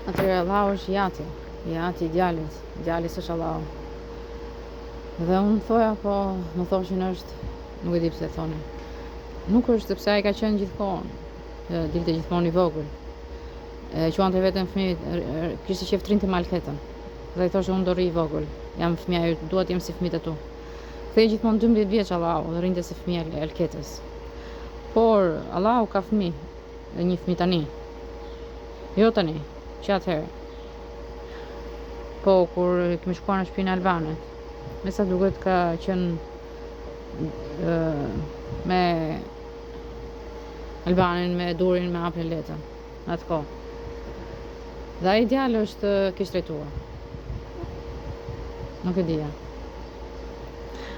Atëherë Allahu është jati i djalit, djalis është Allahu. Dhe unë thoja, po më thoshin është, nuk e di pse thoni. Nuk është sepse ai ka qenë gjithmonë, dilte gjithmonë i vogël. Quante veten fëmijë, kishte qef trinte malketën. Dhe i thoshte unë do rri i vogël, jam fëmia yt, dua të jem si fëmijët e tu. Kthehej gjithmonë 12 vjeç Allahu dhe rrinte si fëmia e Elketës. Por Allahu ka fëmijë, dhe një fëmijë tani. Jo tani, që atëherë. Po kur kemi shkuar në shtëpinë Albanit, me sa duket ka qenë me Albanin, me Durin, me Apin Letën, atë kohë. Dhe ai djalë është kishte trajtuar. Nuk e dija.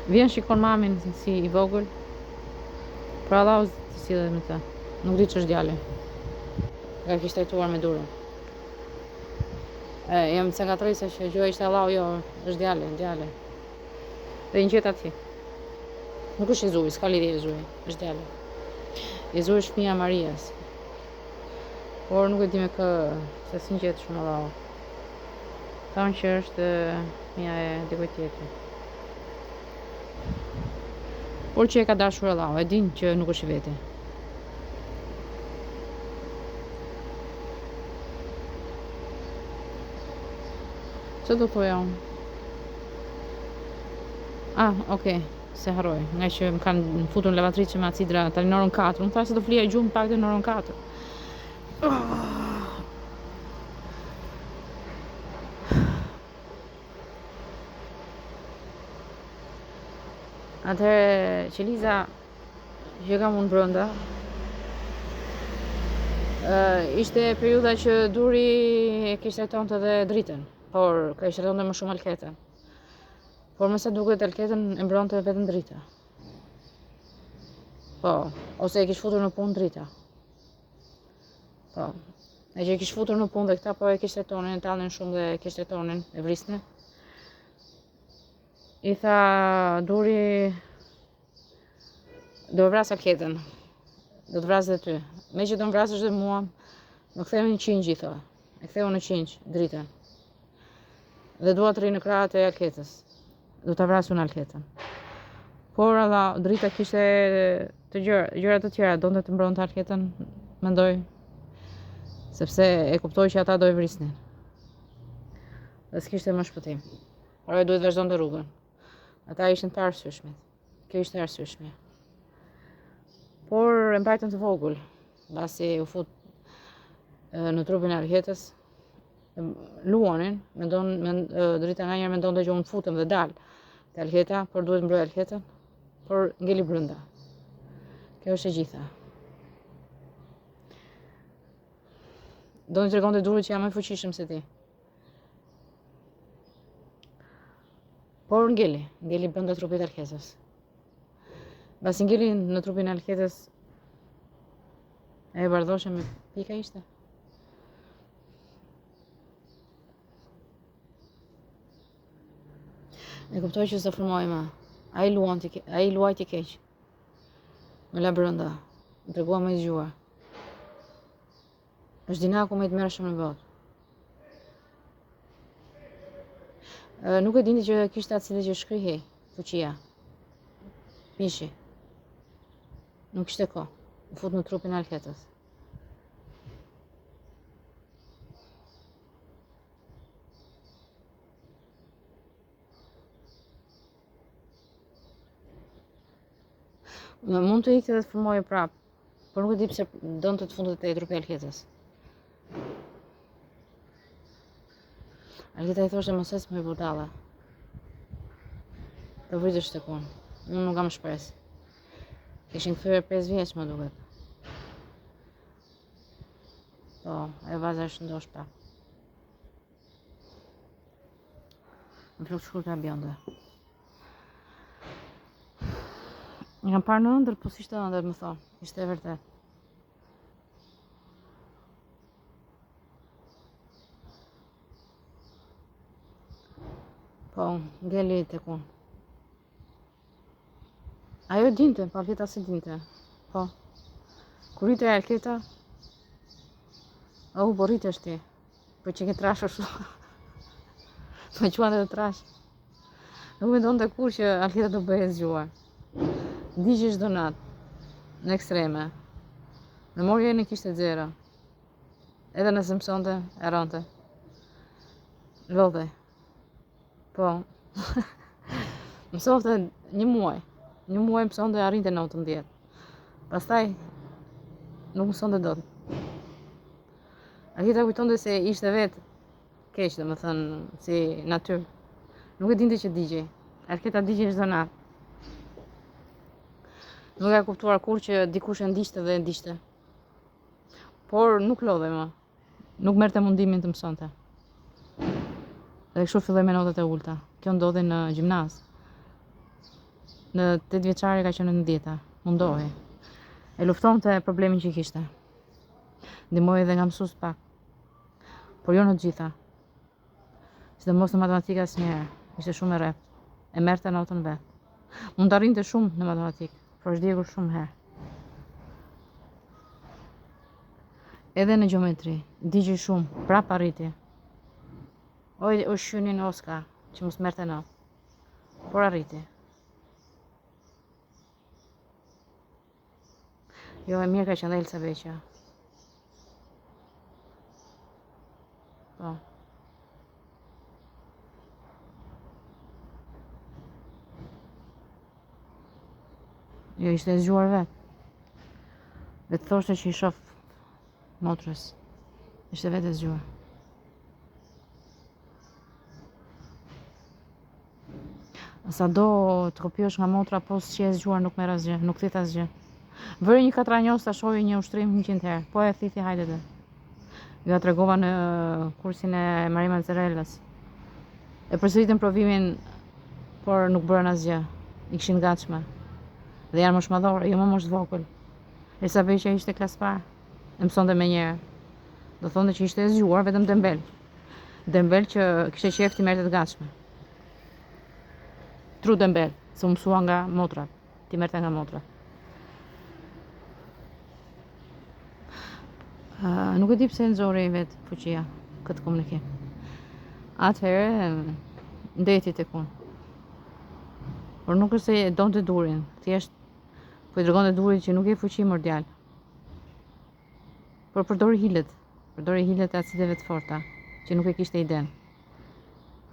Vjen shikon mamin si i vogël. Për Allahu të sillet me të. Nuk di ç'është djali. Ka kishte trajtuar me Durën. Jam të sakatërisa që gjë ishte Allahu, jo, është djali. Dhe një gjet atje. Nuk është Jezui, s'ka lidhje Jezui, është djali. Jezui është fëmia Marias. Por nuk e di me kë, se si gjet shumë Allahu. Thonë që është fëmia e dikujt tjetër. Por që e ka dashur Allahu, e din që nuk është i veti. Që do thoja unë? Okej, se harroj. Nga që më kanë futur në lavatriçe me acidra tani në orën 4. Unë thashë se do flija gjumë pak në orën 4. Atëherë Qeliza që kam unë brenda, ishte periudha që Duri e kishte trajtonte edhe dritën, por ka ishte trajtonte më shumë Elketën. Por më sa duket Elketën e mbronte vetëm drita. Po, ose e kishte futur në punë drita. Po, e që e kishte futur në punë dhe këta po e kishte trajtonin, e tallnin shumë dhe e kishte trajtonin, e vrisnin. I tha Duri, do vras Elketën, do të vras dhe ty. Me që do më vrasësh dhe mua, më ktheu në qingj, i tha. E ktheu në qingj, dritën. Dhe dua të rri në krahët e Elketës. Do ta vrasun Elketën. Por Allah, drita kishte të gjëra të tjera, donte të mbronte Elketën, mendoj, sepse e kuptoi që ata do e vrisnin. Dhe s'kishte më shpëtim. Por ai duhet vazhdonte rrugën. Ata ishin të arsyeshmit. Kjo ishte arsyeshmja. Por e mbajtën të vogël, mbasi u fut në trupin e Elketës, luanin, drita nga njerë mendonte që unë futem dhe dal te Elketa, por duhet mbroj Elketën, por ngeli brenda. Kjo është e gjitha. Do të tregonte Durit që jam më i fuqishëm se ti. Por ngeli brenda trupit të Elketës. Mbasi ngeli në trupin e Elketës, e bardhoshe me pika ishte. E kuptoj që s'do frymoj më. Ai luajti keq. Më la brenda. Më tregua më i zgjuar. Është dinaku më i tmerrshëm në botë. Nuk e dinte që kishte atë që shkrihej, fuqia. Mishi. Nuk kishte kohë. U fut në trupin e Elketës. Mund të ikte dhe të frymojë prapë, por nuk e di pse donte të fundet te trupi i Elketës. Elketa i thoshte mos ec më budalla. Do vritesh tek unë. Unë nuk kam shpresë. Kishin kthyer 5 vjeç më duket. Po, e vaza është ndoshta. Në plot shkurta bjonde. Një kam parë në ëndër, po s'ishte ëndër, më thonë. Ishte e vërtet. Po, ngeli tek unë. Ajo dinte, pa vjeta se dinte. Po. Kur rrite Elketa, po rritesh ti. për që ke trash ashtu. Po quan të trash. Nuk mendonte kur që Alketa do bëhej zgjuar. Digje çdo natë në ekstreme. Në morje në kishte zero. Edhe nëse mësonte, e rronte. Lodhe. Po. Mësonte një muaj. Një muaj mësonte arrinte 19. Pastaj nuk mësonte dot. Alketa kujtonte se ishte vetë keq, domethënë, si natyrë. Nuk e dinte që digjej. Alketa digjej çdo natë. Nuk e ka kuptuar kur që dikush e ndiqte dhe e ndiqte. Por nuk lodhej më. Nuk merrte mundimin të mësonte. Dhe kështu filloi me notat e ulta. Kjo ndodhi në gjimnaz. Në 8 vjeçare ka qenë në 10. Mundohej. E luftonte problemin që kishte. Ndihmoi edhe nga mësues pak. Por jo në të gjitha. Sidomos në matematikë asnjëherë. Ishte shumë e rreptë. E merrte notën vet. Mund të arrinte shumë në matematikë, por është djegur shumë herë. Edhe në gjeometri, digjej shumë, prap arriti. Oj, u shynin Oskar, që mos merrte notë. Por arriti. Jo, e mirë ka qenë Elsa Beqa. Po. Jo, ishte e zgjuar vetë. Dhe të thoshte që i shoh motrës. Ishte vetë e zgjuar. Sa do të kopjosh nga motra, po që e zgjuar nuk merr asgjë, nuk thith asgjë. Vëri një katranjos ta shohi një ushtrim 100 herë, po e thithi hajde të. Jo, tregova në kursin e Maria Mazzarellas. E përsëritën provimin, por nuk bërën asgjë. I kishin gatshme. Dhe janë mosh madhore, jo më mosh vogël. Elsa Beqa ishte klas parë. E mësonte me njëherë. Do thonte që ishte e zgjuar vetëm Dembel. Dembel që kishte qef ti merrte të gatshme. Tru Dembel, se u mësua nga motrat. Ti merrte nga motrat. Nuk e di pse nxori vetë fuqia këtë komunikim. Atëherë ndeti tek unë. Por nuk është se donte durin, thjesht po i dërgonte durit që nuk e fuqi mordial. Por përdori hilet e acideve të forta, që nuk e kishte iden.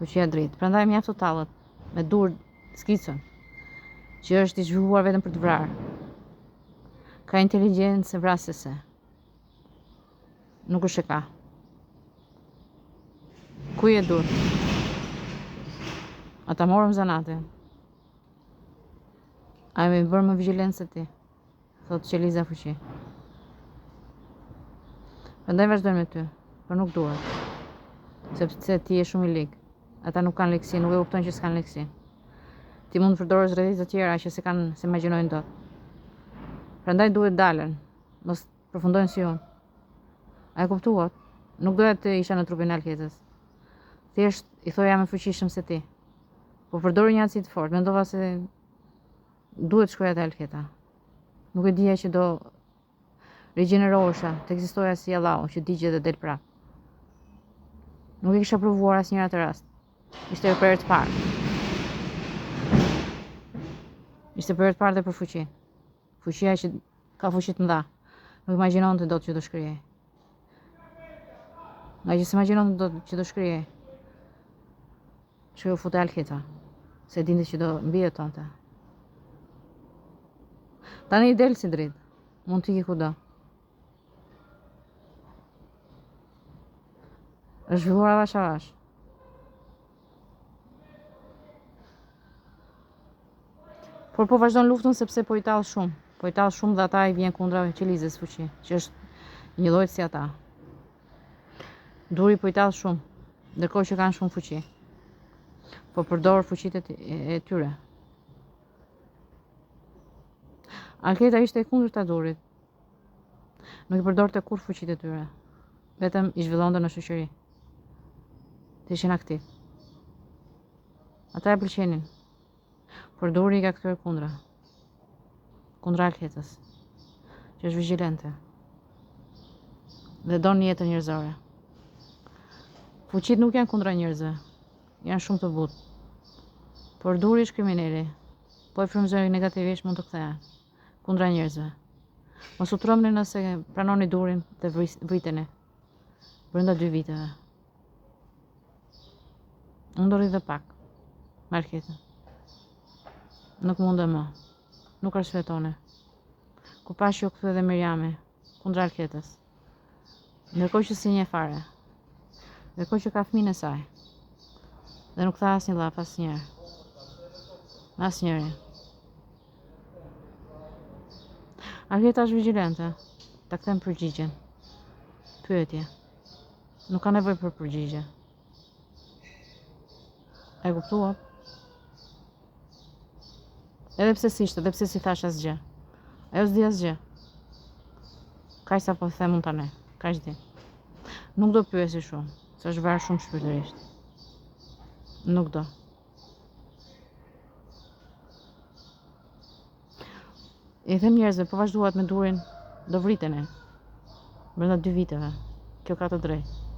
Fuqia dritë. Prandaj mjaft u tallët me dur skicën, që është i zhvilluar vetëm për të vrarë. Ka inteligjencë vrasëse. Nuk është e ka. Kuj e dur? Ata morëm zanatin. A e me bërë më vigjilencë se ti, thotë Qeliza fuqi. Prandaj vazhdojnë me ty, por nuk duhet. Sepse ti je shumë i ligë. Ata nuk kanë leksi, nuk e kuptojnë që s'kan leksi. Ti mund të përdorësh rrethit të tjera që se imagjinojnë dot. Prandaj duhet dalen, mos përfundojnë si unë. A e kuptuat? Nuk doja të isha në trupin e Alketës. Thjesht i thoja më fuqishëm se ti. Po përdori një acid fort, mendova se duhet shkoja te Alketa. Nuk e dija që do rigjenerohesha, të ekzistoja si Allahu që digje dhe del prap. Nuk e kisha provuar asnjëherë atë rast. Ishte për herë të parë. Ishte për herë të parë dhe për fuqi. Fuqia që ka fuqi të mëdha. Nuk imagjinonte dot që do shkrijej. Nga që s'imagjinonte dot që do shkrijej. Që u fute Alketa, se dinte që do mbijetonte. Tani i del si dritë, mund t'i kudo. Është zhvilluar avash avash. Por po vazhdon luftën sepse po i tall shumë. Po i tall shumë dhe ata i vjen kundra Qelizës fuqi, që është një lloj si ata. Duri po i tall shumë, ndërkohë që kanë shumë fuqi. Po përdor fuqitë e tyre. Alketa ishte e kundërta Durit. Nuk i përdorte kur fuqitë e tyre. Vetëm i zhvillonte në shoqëri. Të ishin aktiv. Ata e pëlqenin. Por Duri i ka kthyer kundra. Kundra Alketës, që është vigjilente. Dhe don jetën njerëzore. Fuqit nuk janë kundra njerëzve. Janë shumë të butë. Por duri është kriminali. Po e frymëzoj negativisht mund të kthehen kundra njerëzve. Mos u tromni nëse pranoni durin dhe vriteni brenda 2 viteve. Unë do rri dhe pak me Arketën. Nuk mundë më. Nuk arsvetoni. Kur pash u kthy dhe Miriami kundra Arketës. Ndërkohë që si një fare. Ndërkohë që ka fëmijën e saj. Dhe nuk tha asnjë llaf asnjëherë. Asnjëri. Arketa është vigjilente. Ta kthem përgjigjen. Pyetje. Nuk ka nevojë për përgjigje. E kuptuat? Edhe pse s'ishte, edhe pse si thash asgjë. Ajo s'di asgjë. Kaq sa po them unë tani. Kaq di. Nuk do pyesi shumë, se është vrarë shumë shpirtërisht. Nuk do. I them njerëzve, po vazhduat me durin, do vriteni. Brenda 2 viteve. Kjo ka të drejtë.